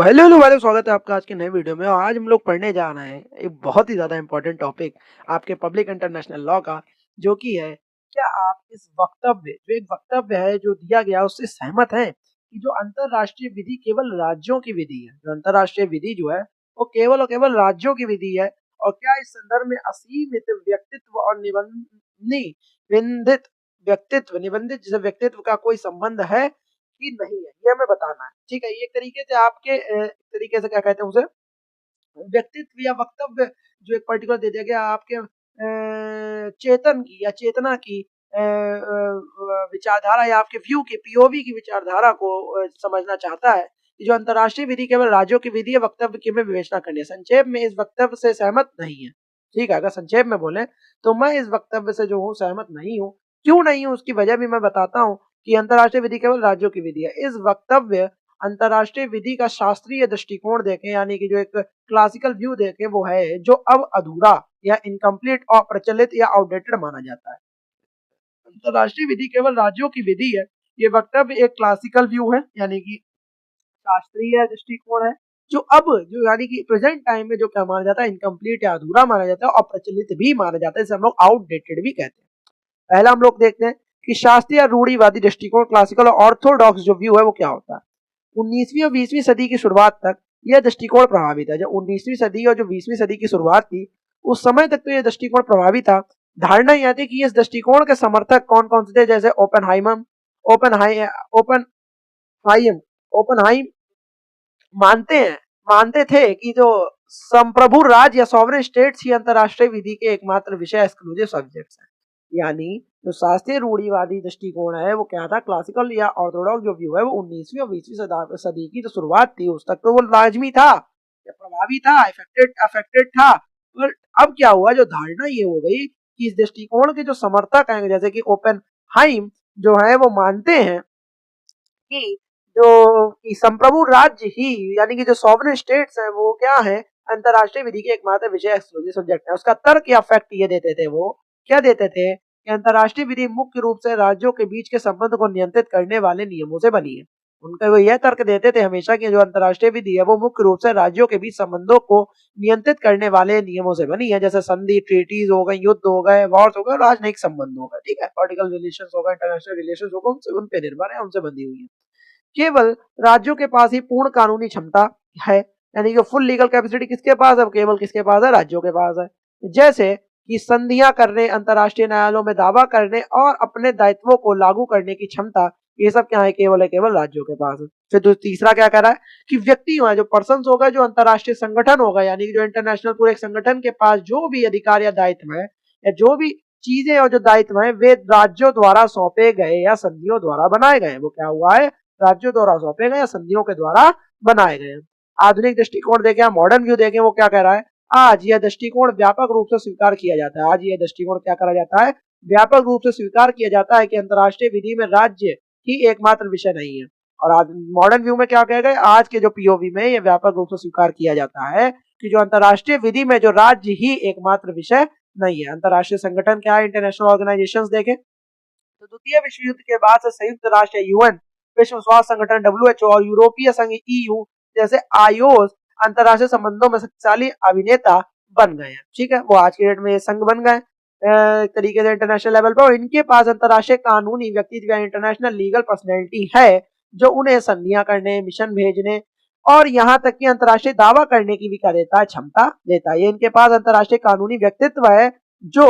तो hello hello भाई, स्वागत है आपका आज के नए वीडियो में। और आज हम लोग पढ़ने जा रहे हैं एक बहुत ही ज़्यादा इम्पोर्टेंट टॉपिक आपके पब्लिक इंटरनेशनल लॉ का, जो कि है क्या आप इस वक्तव्य जो एक वक्तव्य है जो दिया गया उससे सहमत हैं कि जो अंतरराष्ट्रीय विधि केवल राज्यों की विधि है। जो अंतरराष्ट्रीय विधि जो है वो केवल और केवल राज्यों की विधि है। और क्या इस संदर्भ में असीमित व्यक्तित्व और निबंधित जैसे व्यक्तित्व का कोई संबंध है कि नहीं है, ये हमें बताना है। ठीक है, ये एक तरीके से आपके एक तरीके से क्या कहते हैं उसे, व्यक्तित्व या वक्तव्य जो एक पर्टिकुलर दे दिया गया आपके चेतन की या चेतना की विचारधारा या आपके व्यू की पीओवी की विचारधारा को समझना चाहता है कि जो अंतर्राष्ट्रीय विधि केवल राज्यों की विधि है, वक्तव्य की में विवेचना करनी है। संक्षेप में इस वक्तव्य से सहमत नहीं है। ठीक है, अगर संक्षेप में बोले तो मैं इस वक्तव्य से जो हूँ सहमत नहीं हूँ। क्यों नहीं हूँ उसकी वजह भी मैं बताता हूँ कि अंतर्राष्ट्रीय विधि केवल राज्यों की विधि है। इस वक्तव्य अंतर्राष्ट्रीय विधि का शास्त्रीय दृष्टिकोण देखें, यानी कि जो एक क्लासिकल व्यू देखें, वो है जो अब अधूरा या इनकम्प्लीट और प्रचलित या आउटडेटेड माना जाता है। अंतर्राष्ट्रीय विधि केवल राज्यों की विधि है, ये वक्तव्य एक क्लासिकल व्यू है, यानी कि शास्त्रीय दृष्टिकोण है, जो अब जो यानी कि प्रेजेंट टाइम में जो क्या माना जाता है, इनकम्प्लीट या अधूरा माना जाता है और प्रचलित भी माना जाता है, जिसे हम लोग आउटडेटेड भी कहते हैं। पहला हम लोग देखते हैं कि शास्त्रीय रूढ़िवादी दृष्टिकोण क्लासिकल और ऑर्थोडॉक्स जो व्यू है वो क्या होता है। 19वीं और 20वीं सदी की शुरुआत तक यह दृष्टिकोण प्रभावित है। जब 19वीं सदी और जो 20वीं सदी की शुरुआत थी, उस समय तक तो यह दृष्टिकोण प्रभावी था। धारणा यह थी कि इस दृष्टिकोण के समर्थक कौन कौन से थे, जैसे ओपन हाइम ओपन मानते थे कि जो संप्रभु राज्य या सॉवरेन स्टेट्स ही अंतरराष्ट्रीय विधि के एकमात्र विषय एक्सक्लूसिव सब्जेक्ट्स हैं। यानी जो शास्त्रीय रूढ़िवादी दृष्टिकोण है वो क्या था, क्लासिकल या ऑर्थोडॉक्स जो व्यू है वो 19वीं और 20वीं सदी की जो शुरुआत थी उस तक तो वो लाजमी था या प्रभावी था, अफेक्टेड था। पर अब क्या हुआ, जो धारणा ये हो गई कि इस दृष्टिकोण के जो समर्थक हैं, जैसे कि ओपन जो है वो मानते हैं कि जो कि संप्रभु राज्य ही यानी कि जो सॉवरेन स्टेट्स हैं वो क्या है, अंतरराष्ट्रीय विधि के एकमात्र विषय एक्सक्लूसिव सब्जेक्ट है। उसका तर्क या फैक्ट ये देते थे, वो क्या देते थे कि अंतरराष्ट्रीय विधि मुख्य रूप से राज्यों के बीच के संबंध को नियंत्रित करने वाले नियमों से बनी है। उनका वो यह तर्क देते थे हमेशा कि जो अंतरराष्ट्रीय विधि है वो मुख्य रूप से राज्यों के बीच संबंधों को नियंत्रित करने वाले नियमों से बनी है, जैसे संधि, ट्रीटीज हो गए, युद्ध हो गए, वॉर्स हो गए, राजनयिक संबंध हो गए। ठीक है, पॉलिटिकल रिलेशंस हो गए, इंटरनेशनल रिलेशंस हो गए, उन पे निर्भर है, उनसे बंधी हुई है। केवल राज्यों के पास ही पूर्ण कानूनी क्षमता है, यानी कि फुल लीगल कैपेसिटी किसके पास है, केवल किसके पास है, राज्यों के पास है। जैसे कि संधियां करने, अंतर्राष्ट्रीय न्यायालयों में दावा करने और अपने दायित्वों को लागू करने की क्षमता, ये सब क्या है, केवल राज्यों के पास है। फिर तीसरा क्या कह रहा है कि व्यक्ति जो पर्सन होगा, जो अंतर्राष्ट्रीय संगठन होगा, यानी कि जो इंटरनेशनल पूरे संगठन के पास जो भी अधिकार या दायित्व है या जो भी चीजें और जो दायित्व है वे राज्यों द्वारा सौंपे गए या संधियों द्वारा बनाए गए। वो क्या हुआ है, राज्यों द्वारा सौंपे गए या संधियों के द्वारा बनाए गए। आधुनिक दृष्टिकोण देखें, मॉडर्न व्यू देखें, वो क्या कह रहा है, आज यह दृष्टिकोण व्यापक रूप से स्वीकार किया जाता है। आज यह दृष्टिकोण क्या करा जाता है, व्यापक रूप से स्वीकार किया जाता है कि अंतर्राष्ट्रीय विधि में राज्य ही एकमात्र विषय नहीं है। और आज मॉडर्न व्यू में क्या कह गए, आज के जो पीओवी में यह व्यापक रूप से स्वीकार किया जाता है कि जो अंतर्राष्ट्रीय विधि में जो राज्य ही एकमात्र विषय नहीं है। अंतर्राष्ट्रीय संगठन क्या है, इंटरनेशनल ऑर्गेनाइजेशंस देखें तो द्वितीय विश्व युद्ध के बाद से संयुक्त राष्ट्र यूएन, विश्व स्वास्थ्य संगठन डब्ल्यूएचओ और यूरोपीय संघ ईयू जैसे आईओ अंतरराष्ट्रीय संबंधों में शक्तिशाली अभिनेता बन गए हैं। ठीक है, वो आज के डेट में ये संघ बन गए एक तरीके से इंटरनेशनल लेवल पर, और इनके पास अंतरराष्ट्रीय कानूनी व्यक्तित्व या इंटरनेशनल लीगल पर्सनैलिटी है जो उन्हें संधियां करने, मिशन भेजने और यहाँ तक कि अंतरराष्ट्रीय दावा करने की भी क्या देता है, क्षमता देता है। ये इनके पास अंतरराष्ट्रीय कानूनी व्यक्तित्व है जो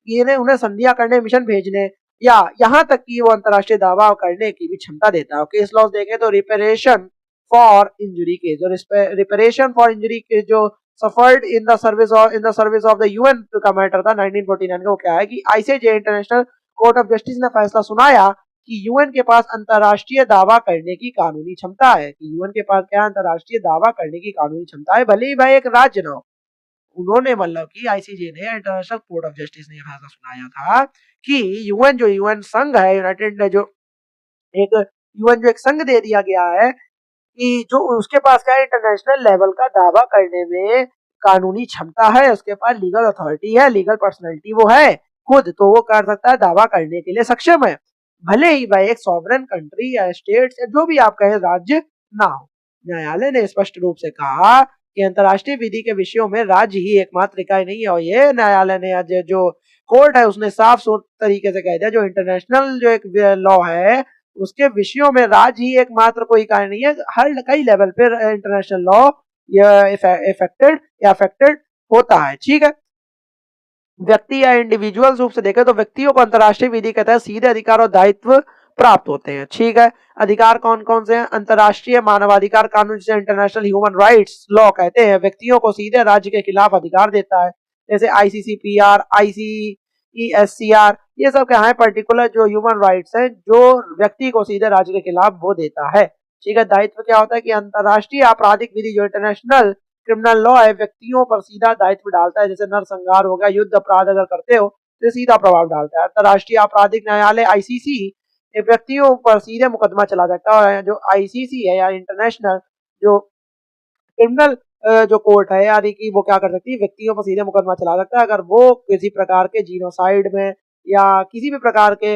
इन्हें उन्हें संधियां करने, मिशन भेजने या यहाँ तक कि वो अंतरराष्ट्रीय दावा करने की भी क्षमता देता है। केस लॉस देखें तो रिपेरेशन फॉर इंजरी केस, जो रिपेरेशन फॉर इंजरी केस जो suffered in the service of the UN का मैटर था 1949 का, वो क्या है कि ICJ international court of justice ने फैसला सुनाया कि यूएन के पास अंतरराष्ट्रीय दावा करने की कानूनी क्षमता है। कि यूएन के पास क्या अंतरराष्ट्रीय दावा करने की कानूनी क्षमता है, भले ही भाई एक राज्य ना हो। उन्होंने मतलब कि आईसीजे ने, इंटरनेशनल कोर्ट ऑफ जस्टिस ने फैसला सुनाया था कि यूएन संघ है, यूनाइटेड ने जो एक संघ दे दिया गया है कि जो उसके पास क्या है, इंटरनेशनल लेवल का दावा करने में कानूनी क्षमता है, उसके पास लीगल अथॉरिटी है, लीगल पर्सनैलिटी वो है खुद, तो वो कर सकता है, दावा करने के लिए सक्षम है, भले ही भाई एक सॉवरेन कंट्री या स्टेट या जो भी आप कहें राज्य ना हो। न्यायालय ने स्पष्ट रूप से कहा कि अंतर्राष्ट्रीय विधि के विषयों में राज्य ही एकमात्र इकाई नहीं है, और ये न्यायालय ने आज जो कोर्ट है उसने साफ तरीके से कह दिया जो इंटरनेशनल जो एक लॉ है उसके विषयों में राज्य ही एकमात्र कोई इकाई नहीं है, हर कई लेवल पे इंटरनेशनल लॉ इफेक्टेड या अफेक्टेड होता है। ठीक है, व्यक्ति या इंडिविजुअल रूप से देखें तो व्यक्तियों को अंतर्राष्ट्रीय विधि के तहत सीधे अधिकार और दायित्व प्राप्त होते हैं। ठीक है, अधिकार कौन कौन से हैं? अंतर्राष्ट्रीय मानवाधिकार कानून जिसे इंटरनेशनल ह्यूमन राइट्स लॉ कहते हैं व्यक्तियों को सीधे राज्य के खिलाफ अधिकार देता है, जैसे ICCPR, ICESCR, ये सब क्या है पर्टिकुलर जो ह्यूमन राइट्स है जो व्यक्ति को सीधे राज्य के खिलाफ वो देता है। ठीक है, दायित्व क्या होता है कि अंतर्राष्ट्रीय आपराधिक विधि जो इंटरनेशनल क्रिमिनल लॉ है व्यक्तियों पर सीधा दायित्व डालता है, जैसे नरसंहार हो गया, युद्ध अपराध अगर करते हो तो सीधा प्रभाव डालता है। अंतर्राष्ट्रीय आपराधिक न्यायालय ICC व्यक्तियों पर सीधे मुकदमा चला सकता है, और जो ICC है या इंटरनेशनल जो क्रिमिनल जो कोर्ट है यानी कि वो क्या कर सकती है व्यक्तियों पर सीधे मुकदमा चला सकता है अगर वो किसी प्रकार के जीनोसाइड में या किसी भी प्रकार के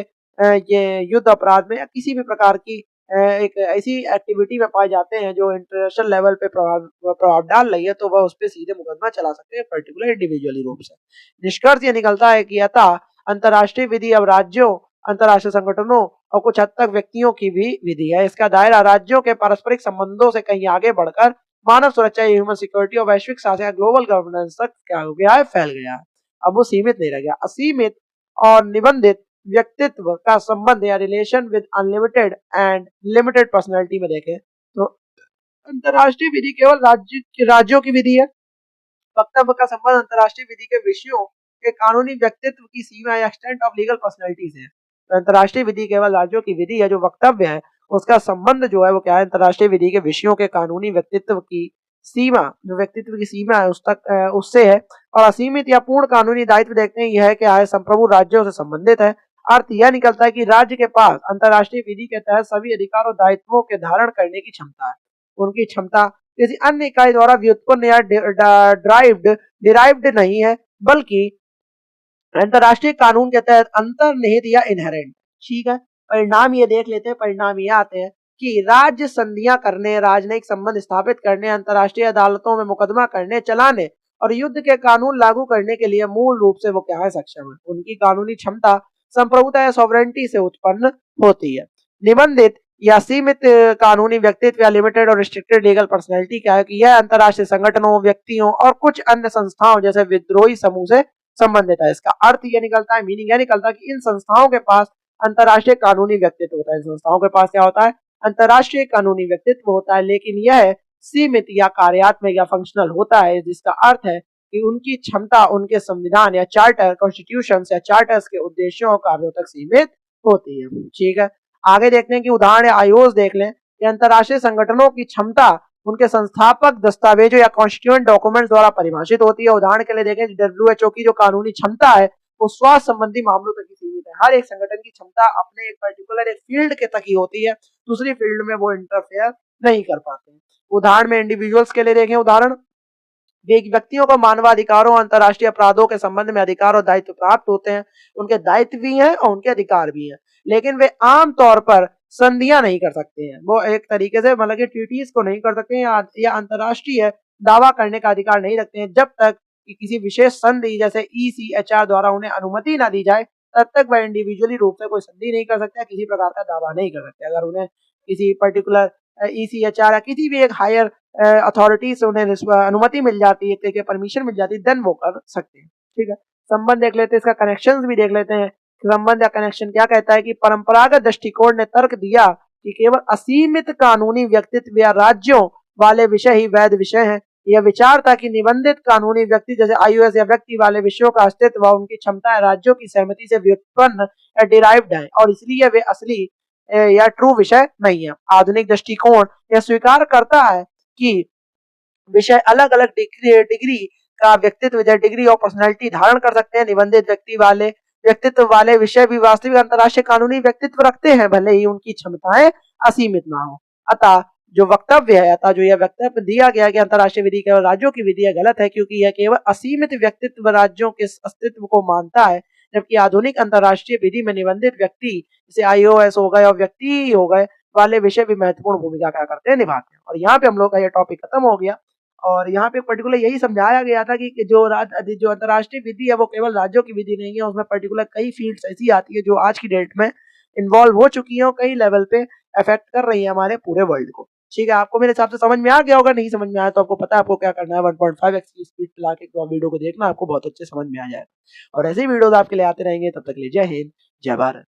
ये युद्ध अपराध में या किसी भी प्रकार की एक ऐसी एक्टिविटी में पाए जाते हैं जो इंटरनेशनल लेवल पे प्रभाव डाल रही है, तो वह उस पर सीधे मुकदमा चला सकते हैं पर्टिकुलर इंडिविजुअली रूप से। निष्कर्ष ये निकलता है कि अतः अंतर्राष्ट्रीय विधि अब राज्यों, अंतर्राष्ट्रीय संगठनों और कुछ हद तक व्यक्तियों की भी विधि है। इसका दायरा राज्यों के पारस्परिक संबंधों से कहीं आगे बढ़कर मानव सुरक्षा, ह्यूमन सिक्योरिटी और वैश्विक शासन, ग्लोबल गवर्नेंस तक क्या हो गया है, फैल गया है। अब वो सीमित नहीं रह गया। असीमित और निबंधित व्यक्तित्व का संबंध या relation with unlimited and limited personality में देखें तो अंतर्राष्ट्रीय विधि केवल राज्यों की विधि है। वक्तव्य का संबंध अंतर्राष्ट्रीय विधि के विषयों के कानूनी व्यक्तित्व की सीमा या एक्सटेंट ऑफ लीगल पर्सनैलिटी से। तो अंतर्राष्ट्रीय विधि केवल राज्यों की विधि है, जो वक्तव्य है उसका संबंध जो है वो क्या है, अंतर्राष्ट्रीय विधि के विषयों के कानूनी व्यक्तित्व की सीमा, जो व्यक्तित्व की सीमा है उस तक उससे है। और असीमित या पूर्ण कानूनी दायित्व देखते हैं यह है क्या है, संप्रभु राज्यों से संबंधित है। अर्थ यह निकलता है कि राज्य के पास अंतर्राष्ट्रीय विधि के तहत सभी अधिकार और दायित्वों के धारण करने की क्षमता है। उनकी क्षमता किसी अन्य इकाई द्वारा व्युत्पन्न या डिराइव्ड नहीं है, बल्कि अंतर्राष्ट्रीय कानून के तहत अंतर्निहित या इनहेरेंट। ठीक है, परिणाम ये देख लेते हैं, परिणाम ये आते हैं कि राज्य संधियां करने, राजनयिक संबंध स्थापित करने, अंतर्राष्ट्रीय अदालतों में मुकदमा करने, चलाने और युद्ध के कानून लागू करने के लिए मूल रूप से वो क्या है, सक्षम है। उनकी कानूनी क्षमता संप्रभुता या सॉवरेंटी से उत्पन्न होती है। निबंधित या सीमित कानूनी व्यक्तित्व या लिमिटेड और रिस्ट्रिक्टेड लीगल पर्सनैलिटी क्या है कि यह अंतर्राष्ट्रीय संगठनों, व्यक्तियों और कुछ अन्य संस्थाओं जैसे विद्रोही समूह से संबंधित है। इसका अर्थ यह निकलता है, मीनिंग यह निकलता है कि इन संस्थाओं के पास अंतर्राष्ट्रीय कानूनी व्यक्तित्व होता है। इन संस्थाओं के पास क्या होता है, अंतर्राष्ट्रीय कानूनी व्यक्तित्व होता है, लेकिन यह सीमित या कार्यात्मक या फंक्शनल होता है, जिसका अर्थ है कि उनकी क्षमता उनके संविधान या चार्टर, कॉन्स्टिट्यूशन या चार्टर्स के उद्देश्यों और कार्यों तक सीमित होती है। ठीक है, आगे देखते हैं कि उदाहरण आईओस देख लें। अंतर्राष्ट्रीय संगठनों की क्षमता उनके संस्थापक दस्तावेजों या कॉन्स्टिट्यूएंट डॉक्यूमेंट्स द्वारा परिभाषित होती है। उदाहरण के लिए देखें, WHO की जो कानूनी क्षमता है वो स्वास्थ्य संबंधी मामलों तक ही सीमित है। हर एक संगठन की क्षमता अपने एक पर्टिकुलर एक फील्ड के तक ही होती है, दूसरी फील्ड में वो इंटरफेयर नहीं कर पाते। उदाहरण में इंडिविजुअल्स के लिए देखें, उदाहरण व्यक्तियों को मानवाधिकारों, अंतर्राष्ट्रीय अपराधों के संबंध में अधिकार और दायित्व प्राप्त होते हैं। उनके दायित्व भी हैं और उनके अधिकार भी हैं, लेकिन वे आम तौर पर संधियां नहीं कर सकते हैं। वो एक तरीके से मतलब कि ट्रीटीज को नहीं कर सकते हैं या अंतर्राष्ट्रीय दावा करने का अधिकार नहीं रखते हैं, जब तक कि किसी विशेष संधि जैसे ECHR द्वारा उन्हें अनुमति ना दी जाए, तब तक वह इंडिविजुअली रूप से कोई संधि नहीं कर सकते, किसी प्रकार का दावा नहीं कर सकते। अगर उन्हें किसी पर्टिकुलर ECHR या किसी भी एक हायर अथॉरिटी से उन्हें अनुमति मिल जाती है, परमिशन मिल जाती है, देन वो कर सकते हैं। ठीक है, संबंध देख लेते हैं, इसका कनेक्शंस भी देख लेते हैं। संबंध या कनेक्शन क्या कहता है कि परंपरागत दृष्टिकोण ने तर्क दिया कि केवल असीमित कानूनी व्यक्तित्व या राज्यों वाले विषय ही वैध विषय हैं। यह विचार था कि निबंधित कानूनी व्यक्ति जैसे IOS या व्यक्ति वाले विषयों का अस्तित्व व उनकी क्षमता राज्यों की सहमति से व्युत्पन्न या डिराइव्ड है, और इसलिए वे असली या ट्रू विषय नहीं है। आधुनिक दृष्टिकोण यह स्वीकार करता है कि विषय अलग अलग डिग्री का व्यक्तित्व या डिग्री ऑफ पर्सनैलिटी धारण कर सकते हैं। निबंधित व्यक्तित्व वाले विषय भी वास्तविक अंतर्राष्ट्रीय कानूनी व्यक्तित्व रखते हैं, भले ही उनकी क्षमताएं असीमित ना हो। अतः जो वक्तव्य है, अतः जो यह वक्तव्य दिया गया कि अंतर्राष्ट्रीय विधि केवल राज्यों की विधि है, गलत है, क्योंकि यह केवल असीमित व्यक्तित्व राज्यों के अस्तित्व को मानता है, जबकि आधुनिक अंतर्राष्ट्रीय विधि में निबंधित व्यक्ति जैसे IOS हो गए और व्यक्ति हो गए वाले विषय भी महत्वपूर्ण भूमिका क्या करते हैं, निभाते हैं। और यहाँ पे हम लोग का ये टॉपिक खत्म हो गया और यहाँ पे पर्टिकुलर यही समझाया गया था कि जो अंतर्राष्ट्रीय विधि है वो केवल राज्यों की विधि नहीं है, उसमें पर्टिकुलर कई फील्ड्स ऐसी आती है जो आज की डेट में इन्वॉल्व हो चुकी हैं और कई लेवल पे अफेक्ट कर रही है हमारे पूरे वर्ल्ड को। ठीक है, आपको मेरे हिसाब से समझ में आ गया होगा, नहीं समझ में आया तो आपको पता है आपको क्या करना है, 1.5x की स्पीड पे लाके वीडियो को देखना, आपको बहुत अच्छे समझ में आ जाएगा। और ऐसे ही वीडियोस आपके लिए आते रहेंगे, तब तक के लिए जय हिंद, जय भारत।